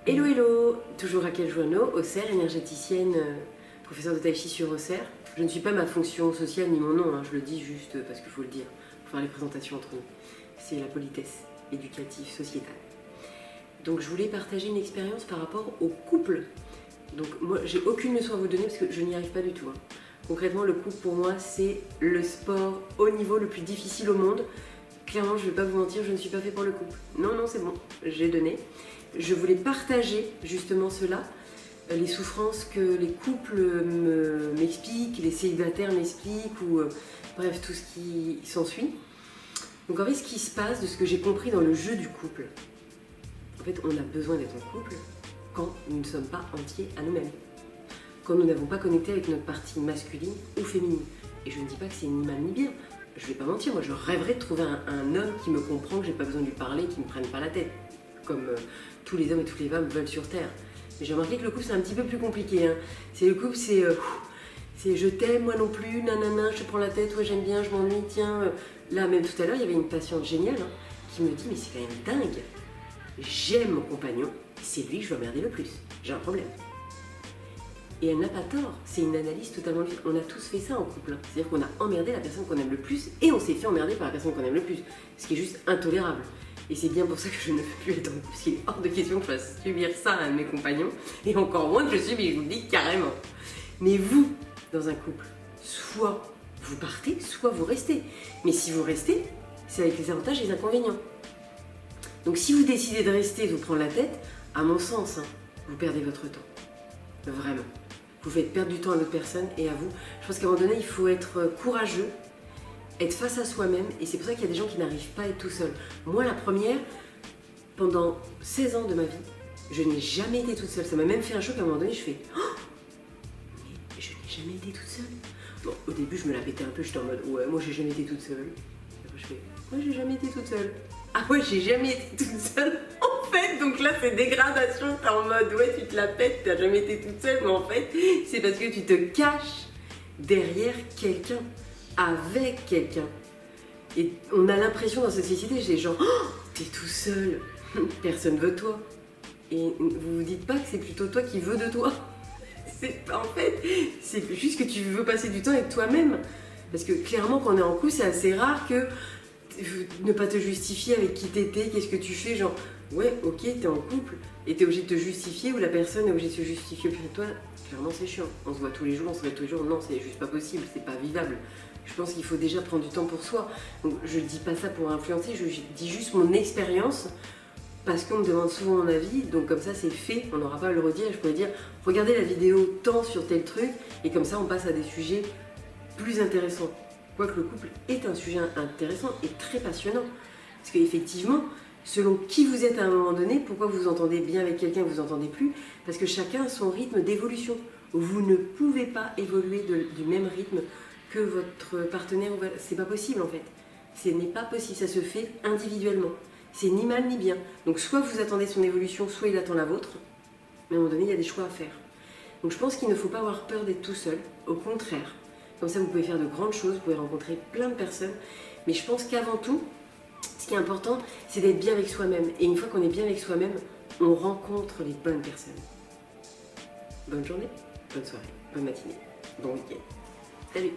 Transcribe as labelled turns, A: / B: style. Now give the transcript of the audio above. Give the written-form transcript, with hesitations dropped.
A: Hello hello, toujours Raquel Joanneau, Auxerre, énergéticienne, professeure de tai chi sur Auxerre. Je ne suis pas ma fonction sociale ni mon nom, je le dis juste parce qu'il faut le dire, pour faire les présentations entre nous. C'est la politesse éducative sociétale. Donc je voulais partager une expérience par rapport au couple. Donc moi j'ai aucune leçon à vous donner parce que je n'y arrive pas du tout. Concrètement le couple pour moi c'est le sport au niveau le plus difficile au monde. Clairement je ne vais pas vous mentir, je ne suis pas fait pour le couple. Non c'est bon, j'ai donné. Je voulais partager justement cela, les souffrances que les couples m'expliquent, les célibataires m'expliquent, ou bref, tout ce qui s'ensuit. Donc en fait, ce qui se passe, de ce que j'ai compris dans le jeu du couple, en fait, on a besoin d'être en couple quand nous ne sommes pas entiers à nous-mêmes. Quand nous n'avons pas connecté avec notre partie masculine ou féminine. Et je ne dis pas que c'est ni mal ni bien. Je ne vais pas mentir, moi je rêverais de trouver un homme qui me comprend, que j'ai pas besoin de lui parler, qui ne me prenne pas la tête. Comme tous les hommes et toutes les femmes veulent sur Terre. Mais j'ai remarqué que le couple c'est un petit peu plus compliqué. C'est le couple, c'est je t'aime, moi non plus, nanana, je te prends la tête, ouais j'aime bien, je m'ennuie, tiens. Là même tout à l'heure, il y avait une patiente géniale qui me dit mais c'est quand même dingue. J'aime mon compagnon, c'est lui que je veux emmerder le plus. J'ai un problème. Et elle n'a pas tort, c'est une analyse totalement différente. On a tous fait ça en couple. C'est-à-dire qu'on a emmerdé la personne qu'on aime le plus et on s'est fait emmerder par la personne qu'on aime le plus. Ce qui est juste intolérable. Et c'est bien pour ça que je ne peux plus être en couple, parce qu'il est hors de question que je fasse subir ça à un de mes compagnons, et encore moins que je subis, je vous le dis carrément. Mais vous, dans un couple, soit vous partez, soit vous restez. Mais si vous restez, c'est avec les avantages et les inconvénients. Donc si vous décidez de rester et de vous prendre la tête, à mon sens, vous perdez votre temps. Vraiment. Vous faites perdre du temps à l'autre personne et à vous. Je pense qu'à un moment donné, il faut être courageux, être face à soi-même, et c'est pour ça qu'il y a des gens qui n'arrivent pas à être tout seuls. Moi, la première, pendant 16 ans de ma vie, je n'ai jamais été toute seule. Ça m'a même fait un choc à un moment donné, je fais « Oh, mais je n'ai jamais été toute seule !» Bon, au début, je me la pétais un peu, j'étais en mode « Ouais, moi, j'ai jamais été toute seule. » Et après, je fais « Ouais, j'ai jamais été toute seule. » Ah ouais, j'ai jamais été toute seule. En fait, donc là, c'est dégradation. T'es en mode « Ouais, tu te la pètes, t'as jamais été toute seule. » Mais en fait, c'est parce que tu te caches derrière quelqu'un. Avec quelqu'un. Et on a l'impression dans cette société, j'ai genre, oh, t'es tout seul, personne veut toi. Et vous vous dites pas que c'est plutôt toi qui veux de toi. En fait, c'est juste que tu veux passer du temps avec toi-même. Parce que clairement, quand on est en couple, c'est assez rare que ne pas te justifier avec qui t'étais, qu'est-ce que tu fais, genre, ouais, ok, t'es en couple, et t'es obligé de te justifier, ou la personne est obligée de se justifier auprès de toi. Clairement, c'est chiant. On se voit tous les jours, on se voit tous les jours. Non, c'est juste pas possible, c'est pas vivable. Je pense qu'il faut déjà prendre du temps pour soi. Donc, je dis pas ça pour influencer, je dis juste mon expérience, parce qu'on me demande souvent mon avis, donc comme ça c'est fait, on n'aura pas à le redire, et je pourrais dire, regardez la vidéo tant sur tel truc, et comme ça on passe à des sujets plus intéressants. Quoique le couple est un sujet intéressant et très passionnant. Parce qu'effectivement, selon qui vous êtes à un moment donné, pourquoi vous entendez bien avec quelqu'un et vous entendez plus, parce que chacun a son rythme d'évolution. Vous ne pouvez pas évoluer du même rythme que votre partenaire, c'est pas possible en fait. Ce n'est pas possible, ça se fait individuellement. C'est ni mal ni bien. Donc soit vous attendez son évolution, soit il attend la vôtre. Mais à un moment donné, il y a des choix à faire. Donc je pense qu'il ne faut pas avoir peur d'être tout seul. Au contraire, comme ça vous pouvez faire de grandes choses, vous pouvez rencontrer plein de personnes. Mais je pense qu'avant tout, ce qui est important, c'est d'être bien avec soi-même. Et une fois qu'on est bien avec soi-même, on rencontre les bonnes personnes. Bonne journée, bonne soirée, bonne matinée, bon week-end. Salut!